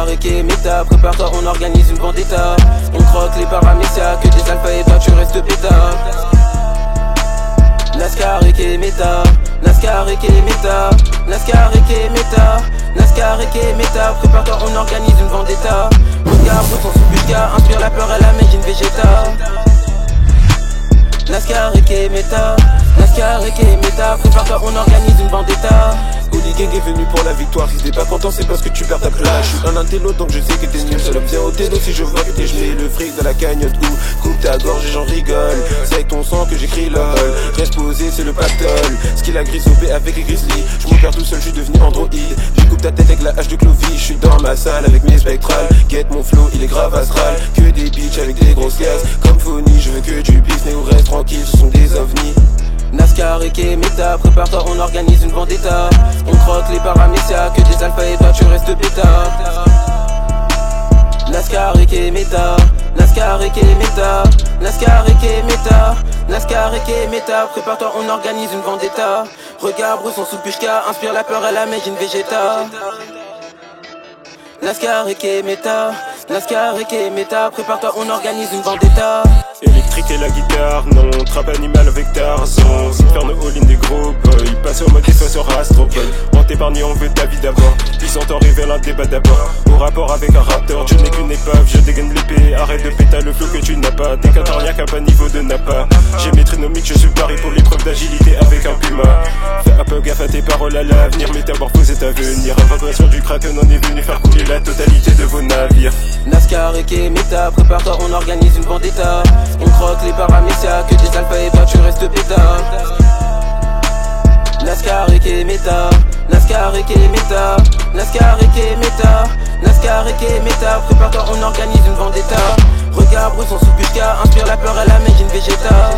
et méta, prépare-toi, on organise une vendetta. On croque les paramécias, que des alphas et toi tu restes bêta. NASCAR et méta, NASCAR et méta, NASCAR et méta, NASCAR et méta, prépare-toi, on organise une vendetta. Regarde son sous-busca, inspire la peur, elle a made in Vegeta. NASCAR et méta, NASCAR et méta, prépare-toi, on organise une vendetta. Holy Gang est venu pour la victoire, si t'es pas content c'est parce que tu perds ta place. Je suis un intello donc je sais que t'es nul, ça bien au télo si je vois que t'es gelé. Le fric dans la cagnotte ou coupe ta gorge et j'en rigole. C'est avec ton sang que j'écris lol, reste posé c'est le pactole. Skill a grisopé avec les grizzlies, je me perds tout seul, je suis devenu android. Je coupe ta tête avec la hache de Clovis, je suis dans ma salle avec mes spectrales. Get mon flow, il est grave astral, que des bitches avec des grosses gaz. Comme Phony, je veux que du bif, mais reste tranquille, ce sont des ovnis. NASCAR et méta, prépare-toi, on organise une vendetta. On croque les paramécias, que des alphas et toi tu restes bêta. NASCAR et méta, NASCAR et méta, NASCAR et méta, NASCAR et méta, prépare-toi, on organise une vendetta. Regarde Bruce, son sous-pushka, inspire la peur, elle a made in Vegeta. NASCAR et méta, NASCAR et méta, prépare-toi, on organise une vendetta. Électrique et la guitare, non, trap animal avec Tarzan. C'est faire nos all-in des gros boys, passer au mode et soit sur Astro Boy. On t'épargne, on veut ta vie d'abord, puis s'entend révèle un débat d'abord. Au rapport avec un raptor, je n'ai qu'une épave, je dégaine l'épée. Arrête de péter le flow que tu n'as pas, t'es qu'un rien qu'un pas niveau de Napa. J'ai mes trinomiques, je suis paré pour l'épreuve d'agilité avec un puma. Fais un peu gaffe à tes paroles à l'avenir, métamorphose est à venir. Invasion du Kraken, on est venu faire couler la totalité de vos navires. NASCAR et méta, prépare-toi, on organise une vendetta. On croque les paramécias, que des alphas et toi tu restes bêta. NASCAR et méta, NASCAR et méta, NASCAR et méta, NASCAR et méta, prépare-toi, on organise une vendetta. Regarde Bruce, son sous-pushka, inspire la peur, elle a made in Vegeta.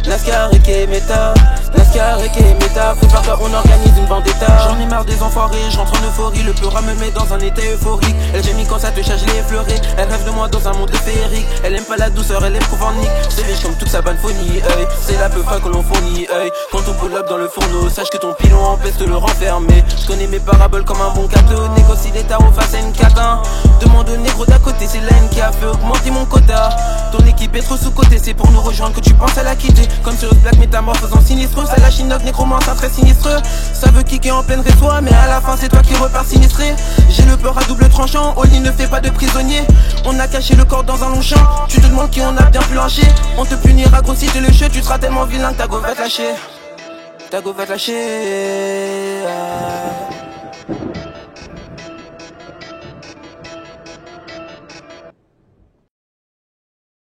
NASCAR et méta, NASCAR et méta, prépare-toi, on organise une vendetta. J'en ai marre des enfoirés, j'entre en euphorie, le pleura me met dans un état euphorique. Elle gémit quand ça te charge, je l'ai effleuré. Elle rêve de moi dans un monde féerique. Elle aime pas la douceur, elle aime qu'on vend nique. C'est riche comme toute sa bonne phonie, c'est la peu que l'on fournit, quand on pull up dans le fourneau, sache que ton pilon empêche de le renfermer. Je connais mes paraboles comme un bon cadeau, négocie les tarots face à une catin. Demande au négro d'à côté, c'est la haine qui a fait augmenter mon quota. Ton équipe est trop sous-côté, c'est pour nous rejoindre que tu penses à la quitter. Comme sur Black métamorphose en sinistreux, ça la chinoque nécromance, un très sinistreux. Ça veut kicker en pleine rétoire, mais à la fin c'est toi qui repars sinistré. J'ai le peur à double tranchant, Oli ne fait pas de prisonnier. On a caché le corps dans un long champ, tu te demandes qui on a bien pu lâcher. On te punira gros si t'es le jeu, tu seras tellement vilain que ta go va te lâcher. Ta go va te lâcher.